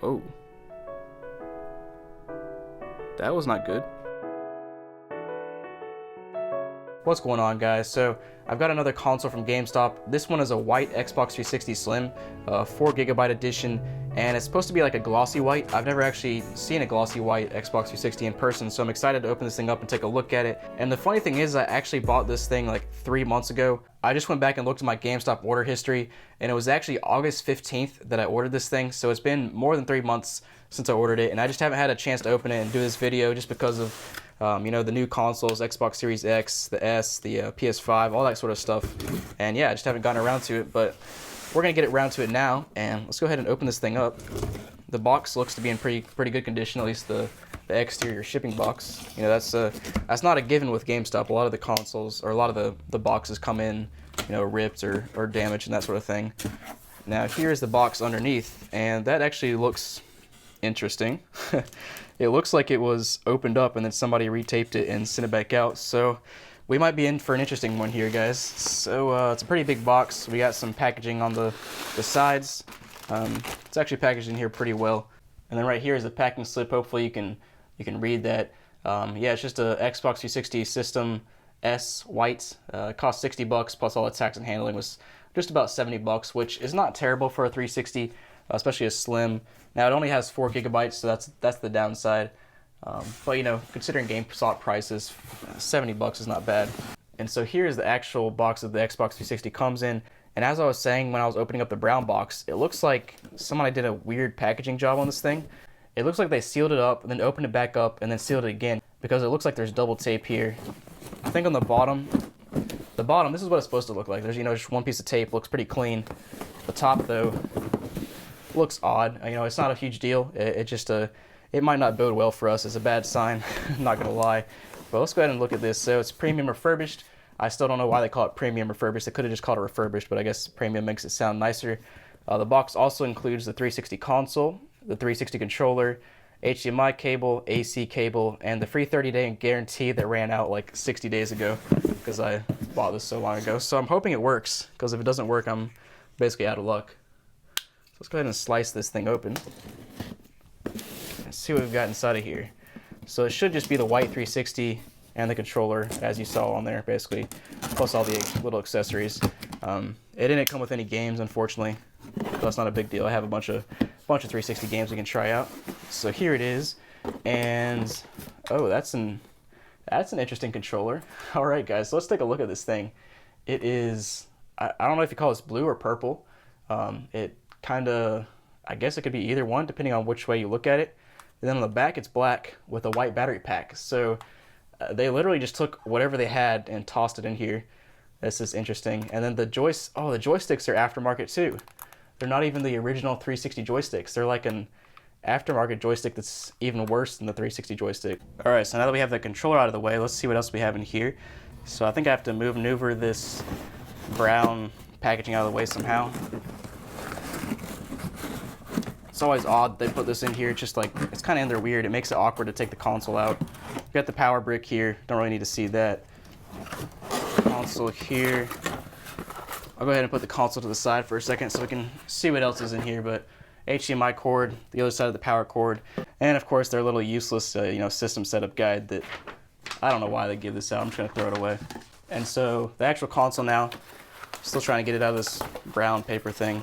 Oh. That was not good. What's going on, guys? So I've got another console from GameStop. This one is a white Xbox 360 Slim, 4GB edition, and it's supposed to be like a glossy white. I've never actually seen a glossy white Xbox 360 in person, so I'm excited to open this thing up and take a look at it. And the funny thing is, I actually bought this thing like 3 months ago. I just went back and looked at my GameStop order history, and it was actually August 15th that I ordered this thing, so it's been more than 3 months since I ordered it, and I just haven't had a chance to open it and do this video just because of you know, the new consoles, Xbox Series X, the S, the PS5, all that sort of stuff. And yeah, I just haven't gotten around to it, but we're gonna get around to it now, and let's go ahead and open this thing up. The box looks to be in pretty good condition, at least the exterior shipping box. You know, that's not a given with GameStop. A lot of the consoles, or a lot of the boxes come in, you know, ripped or damaged and that sort of thing. Now here's the box underneath, and that actually looks interesting. It looks like it was opened up and then somebody retaped it and sent it back out. So we might be in for an interesting one here, guys. So it's a pretty big box. We got some packaging on the sides. It's actually packaged in here pretty well. And then right here is the packing slip. Hopefully you can read that. Yeah, it's just a Xbox 360 System S white. It cost $60 plus all the tax and handling was just about $70, which is not terrible for a 360, especially a Slim. Now it only has 4GB, so that's the downside. But you know, considering GameStop prices, $70 is not bad. And so here's the actual box that the Xbox 360 comes in. And as I was saying when I was opening up the brown box, it looks like somebody did a weird packaging job on this thing. It looks like they sealed it up and then opened it back up and then sealed it again, because it looks like there's double tape here. I think on the bottom, this is what it's supposed to look like. There's, you know, just one piece of tape, looks pretty clean. The top though looks odd. You know, it's not a huge deal. It might not bode well for us. It's a bad sign. I'm not gonna lie. But let's go ahead and look at this. So it's premium refurbished. I still don't know why they call it premium refurbished. They could have just called it refurbished, but I guess premium makes it sound nicer. The box also includes the 360 console, the 360 controller, HDMI cable, AC cable, and the free 30-day guarantee that ran out like 60 days ago because I bought this so long ago. So I'm hoping it works, because if it doesn't work, I'm basically out of luck. So let's go ahead and slice this thing open and see what we've got inside of here. So it should just be the white 360 and the controller, as you saw on there, basically, plus all the little accessories. It didn't come with any games, unfortunately, but that's not a big deal. I have a bunch of 360 games we can try out. So here it is, and oh, that's an interesting controller. All right, guys, so let's take a look at this thing. It is, I don't know if you call this blue or purple. It kind of, I guess it could be either one depending on which way you look at it. And then on the back it's black with a white battery pack. So they literally just took whatever they had and tossed it in here. This is interesting. And then the joysticks are aftermarket too. They're not even the original 360 joysticks. They're like an aftermarket joystick that's even worse than the 360 joystick. All right, so now that we have the controller out of the way, let's see what else we have in here. So I think I have to maneuver this brown packaging out of the way somehow. It's always odd they put this in here. It's just like, it's kind of in there weird. It makes it awkward to take the console out. We've got the power brick here. Don't really need to see that. Console here. I'll go ahead and put the console to the side for a second so we can see what else is in here. But HDMI cord, the other side of the power cord, and of course their little useless you know, system setup guide that I don't know why they give this out. I'm just gonna throw it away. And so the actual console now, still trying to get it out of this brown paper thing.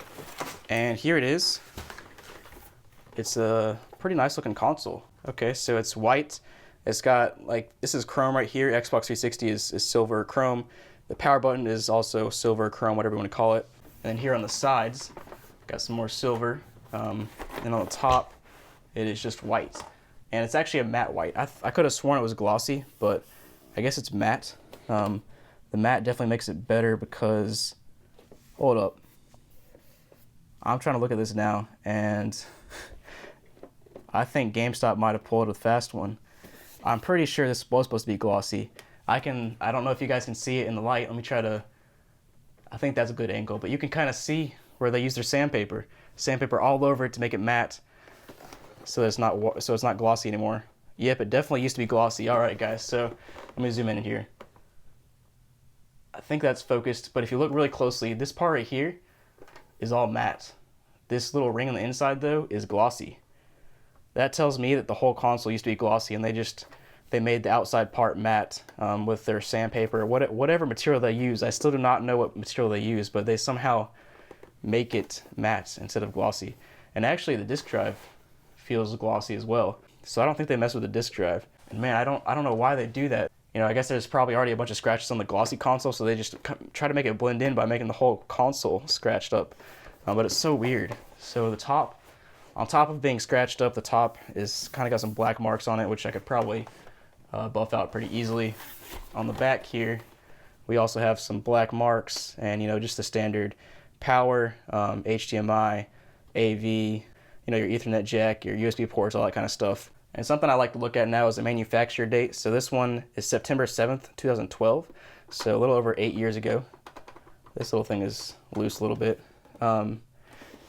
And here it is. It's a pretty nice looking console. Okay, so it's white. It's got, like, this is chrome right here. Xbox 360 is silver chrome. The power button is also silver chrome, whatever you want to call it. And then here on the sides, got some more silver. And on the top, it is just white. And it's actually a matte white. I could have sworn it was glossy, but I guess it's matte. The matte definitely makes it better because, hold up. I'm trying to look at this now, and I think GameStop might have pulled a fast one. I'm pretty sure this was supposed to be glossy. I don't know if you guys can see it in the light. Let me try to, I think that's a good angle, but you can kind of see where they use their sandpaper all over it to make it matte, so it's not glossy anymore. Yep, it definitely used to be glossy. All right, guys, so let me zoom in here. I think that's focused, but if you look really closely, this part right here is all matte. This little ring on the inside, though, is glossy. That tells me that the whole console used to be glossy, and they made the outside part matte with their sandpaper, whatever material they use. I still do not know what material they use, but they somehow make it matte instead of glossy. And actually, the disc drive feels glossy as well. So I don't think they mess with the disc drive. And man, I don't know why they do that. You know, I guess there's probably already a bunch of scratches on the glossy console, so they just try to make it blend in by making the whole console scratched up. But it's so weird. So the top, on top of being scratched up, the top is kind of got some black marks on it, which I could probably buff out pretty easily. On the back here, we also have some black marks, and you know, just the standard power, HDMI, AV, you know, your Ethernet jack, your USB ports, all that kind of stuff. And something I like to look at now is the manufacturer date. So this one is September 7th, 2012. So a little over 8 years ago. This little thing is loose a little bit. And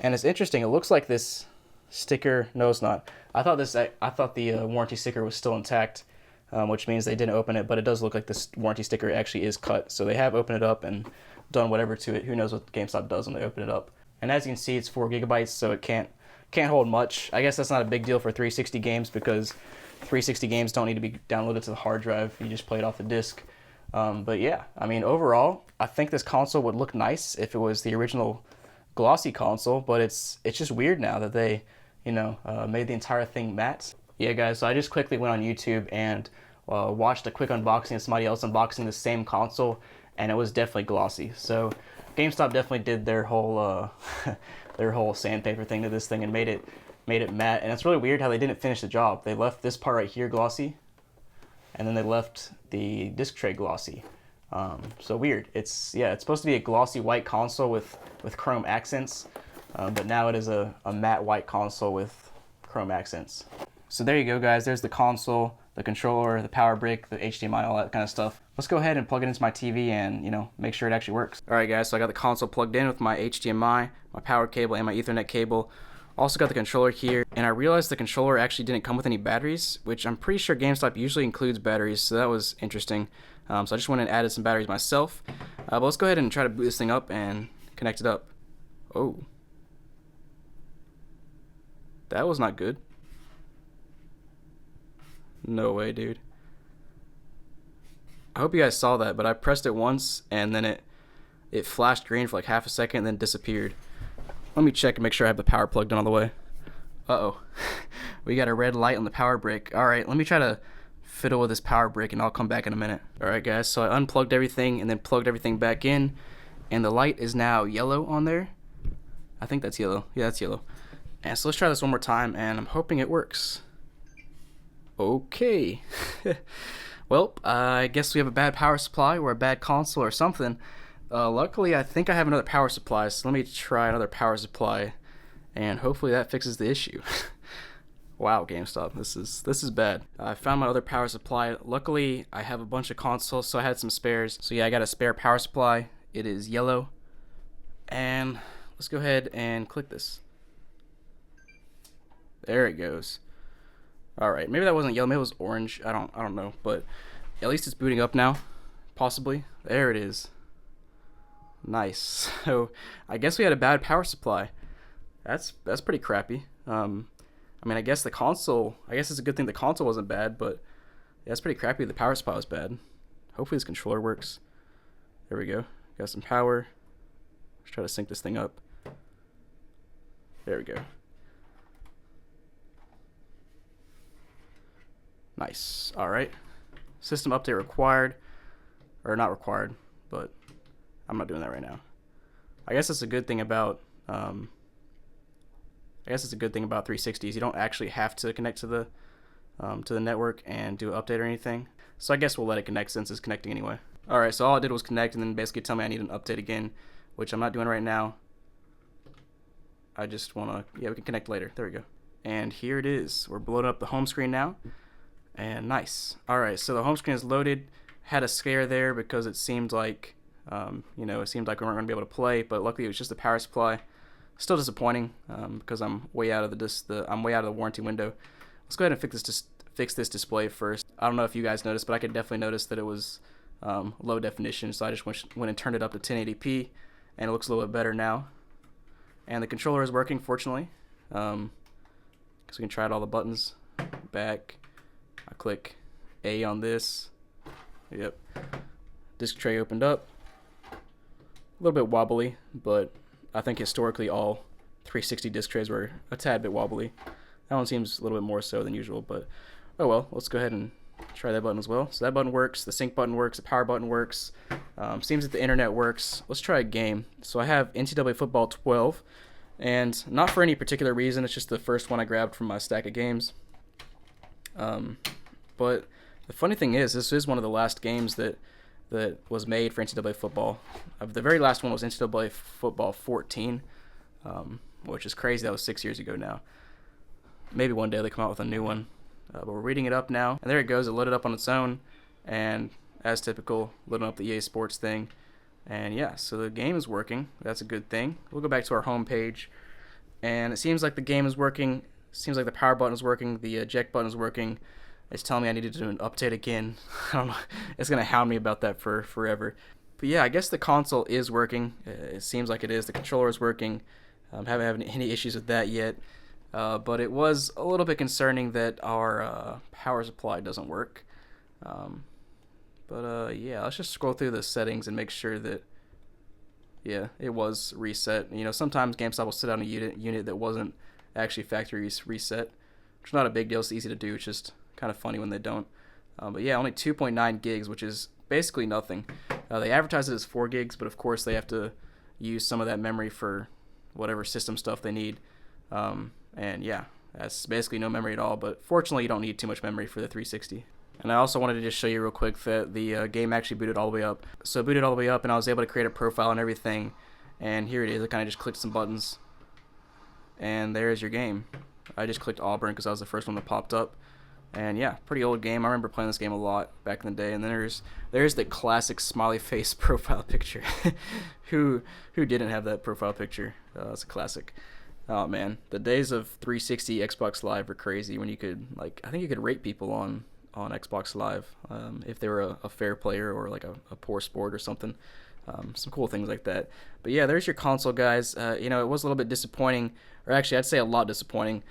it's interesting. It looks like this sticker, no, it's not. I thought the warranty sticker was still intact, which means they didn't open it, but it does look like this warranty sticker actually is cut. So they have opened it up and done whatever to it. Who knows what GameStop does when they open it up. And as you can see, it's 4 gigabytes, so it can't hold much. I guess that's not a big deal for 360 games, because 360 games don't need to be downloaded to the hard drive. You just play it off the disc. But yeah, I mean, overall, I think this console would look nice if it was the original glossy console, but it's just weird now that they, you know, made the entire thing matte. Yeah, guys, so I just quickly went on YouTube and watched a quick unboxing of somebody else unboxing the same console, and it was definitely glossy. So GameStop definitely did their whole their whole sandpaper thing to this thing and made it matte. And it's really weird how they didn't finish the job. They left this part right here glossy, and then they left the disc tray glossy. So weird. It's supposed to be a glossy white console with chrome accents, but now it is a matte white console with chrome accents. So there you go, guys. There's the console, the controller, the power brick, the HDMI, all that kind of stuff. Let's go ahead and plug it into my TV and, you know, make sure it actually works. All right, guys, so I got the console plugged in with my HDMI, my power cable, and my Ethernet cable. Also got the controller here, and I realized the controller actually didn't come with any batteries, which I'm pretty sure GameStop usually includes batteries, so that was interesting. So I just went and added some batteries myself. But let's go ahead and try to boot this thing up and connect it up. Oh. That was not good. No way, dude. I hope you guys saw that, but I pressed it once and then it flashed green for like half a second and then disappeared. Let me check and make sure I have the power plugged in all the way. Uh-oh. We got a red light on the power brick. Alright, let me try to fiddle with this power brick and I'll come back in a minute. Alright, guys, so I unplugged everything and then plugged everything back in, and the light is now yellow on there. I think that's yellow. Yeah, that's yellow. And so let's try this one more time, and I'm hoping it works. Okay. Well, I guess we have a bad power supply or a bad console or something. Luckily, I think I have another power supply, so let me try another power supply, and hopefully that fixes the issue. Wow, GameStop, this is bad. I found my other power supply. Luckily, I have a bunch of consoles, so I had some spares. So yeah, I got a spare power supply. It is yellow, and let's go ahead and click this. There it goes. Alright, maybe that wasn't yellow, maybe it was orange. I don't know, but at least it's booting up now. Possibly. There it is. Nice. So I guess we had a bad power supply. That's pretty crappy. I mean, I guess it's a good thing the console wasn't bad, but yeah, it's pretty crappy the power supply was bad. Hopefully this controller works. There we go. Got some power. Let's try to sync this thing up. There we go. Nice. Alright. System update required. Or not required, but I'm not doing that right now. I guess it's a good thing about 360s. You don't actually have to connect to the network and do an update or anything. So I guess we'll let it connect since it's connecting anyway. Alright, so all I did was connect and then basically tell me I need an update again, which I'm not doing right now. I just want to, we can connect later. There we go. And here it is. We're loading up the home screen now. And nice. Alright, so the home screen is loaded. Had a scare there because it seemed like, it seemed like we weren't going to be able to play, but luckily it was just the power supply. Still disappointing because I'm way out of the warranty window. Let's go ahead and fix this display first. I don't know if you guys noticed, but I could definitely notice that it was low definition, so I just went and turned it up to 1080p, and it looks a little bit better now. And the controller is working, fortunately, because So we can try out all the buttons. Back. I click A on this. Yep. Disk tray opened up. A little bit wobbly, but I think historically all 360 disc trays were a tad bit wobbly. That one seems a little bit more so than usual, but oh well. Let's go ahead and try that button as well. So that button works, the sync button works, the power button works. Seems that the internet works. Let's try a game. So I have NCAA Football 12, and not for any particular reason, it's just the first one I grabbed from my stack of games. But the funny thing is, this is one of the last games that was made for NCAA football. The very last one was NCAA Football 14, which is crazy. That was 6 years ago now. Maybe one day they come out with a new one. But we're reading it up now, and there it goes. It loaded up on its own, and as typical, loading up the EA Sports thing. And yeah, so the game is working. That's a good thing. We'll go back to our home page, and it seems like the game is working. Seems like the power button is working. The eject button is working. It's telling me I need to do an update again. I don't know. It's gonna hound me about that for forever. But yeah, I guess the console is working. It seems like it is. The controller is working. Haven't had any issues with that yet. But it was a little bit concerning that our power supply doesn't work. Yeah, let's just scroll through the settings and make sure that, yeah, it was reset. You know, sometimes GameStop will sit on a unit that wasn't actually factory reset, which is not a big deal. It's easy to do. It's just kind of funny when they don't. But yeah, only 2.9 gigs, which is basically nothing. They advertise it as 4 gigs, but of course they have to use some of that memory for whatever system stuff they need. And yeah, that's basically no memory at all, but fortunately you don't need too much memory for the 360. And I also wanted to just show you real quick that the game actually booted all the way up. So it booted all the way up, and I was able to create a profile and everything, and here it is. I kind of just clicked some buttons, and there's your game. I just clicked Auburn because that was the first one that popped up. And yeah, pretty old game. I remember playing this game a lot back in the day. And then there's the classic smiley face profile picture. Who didn't have that profile picture? It's a classic. Oh man, the days of 360 Xbox Live were crazy. When you could, like, I think you could rate people on Xbox Live if they were a fair player or like a poor sport or something. Some cool things like that. But yeah, there's your console, guys. You know, it was a little bit disappointing, or actually I'd say a lot disappointing.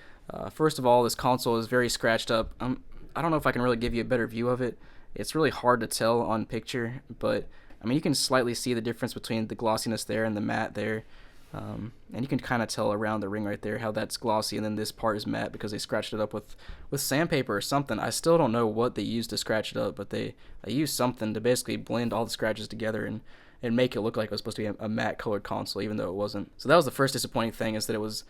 First of all, this console is very scratched up. I don't know if I can really give you a better view of it. It's really hard to tell on picture, but I mean, you can slightly see the difference between the glossiness there and the matte there. And you can kind of tell around the ring right there how that's glossy, and then this part is matte because they scratched it up with sandpaper or something. I still don't know what they used to scratch it up, but they used something to basically blend all the scratches together and make it look like it was supposed to be a matte colored console, even though it wasn't. So that was the first disappointing thing, is that it was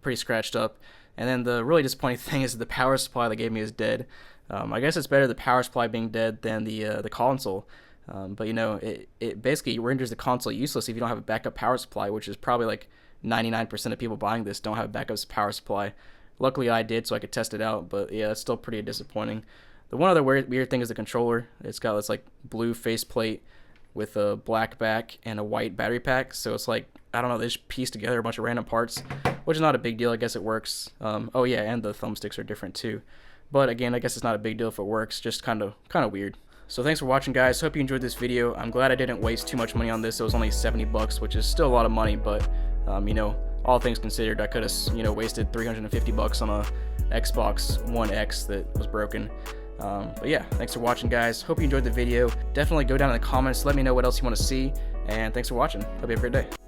pretty scratched up. And then the really disappointing thing is that the power supply they gave me is dead. I guess it's better the power supply being dead than the console. But you know, it basically renders the console useless if you don't have a backup power supply, which is probably like 99% of people buying this don't have a backup power supply. Luckily I did, so I could test it out, but yeah, it's still pretty disappointing. The one other weird thing is the controller. It's got this like blue faceplate with a black back and a white battery pack, so it's like, I don't know, they just pieced together a bunch of random parts, which is not a big deal. I guess it works. Oh yeah, and the thumbsticks are different too. But again, I guess it's not a big deal if it works, just kind of weird. So thanks for watching, guys. Hope you enjoyed this video. I'm glad I didn't waste too much money on this. It was only 70 bucks, which is still a lot of money, but you know, all things considered, I could have, you know, wasted 350 bucks on a Xbox One X that was broken. But yeah, thanks for watching, guys. Hope you enjoyed the video. Definitely go down in the comments, let me know what else you want to see, and thanks for watching. Hope you have a great day.